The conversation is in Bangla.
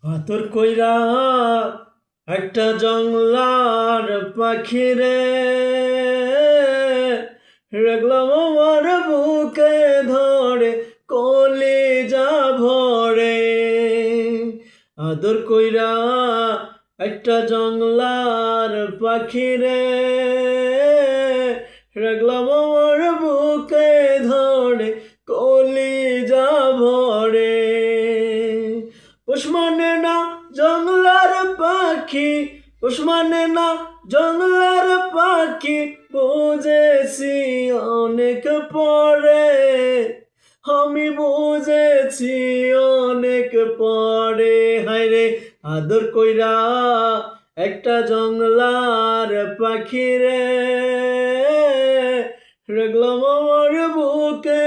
আতর কইরা একটা জংলার পাখি রে রাখলাম আমার বুকে ধরে কলিজা ভরে। আদর কইরা একটা জংলার পাখি রে রাখলাম আমার বুকে ধরে কলিজা ভরে। পোষ মানে না জংলার পাখি, পোষ মানে না জংলার পাখি, বুঝেছি অনেক পরে, আমি বুঝেছি অনেক পরে। হায়রে আদর কইরা একটা জংলার পাখি রে রাখলাম আমার বুকে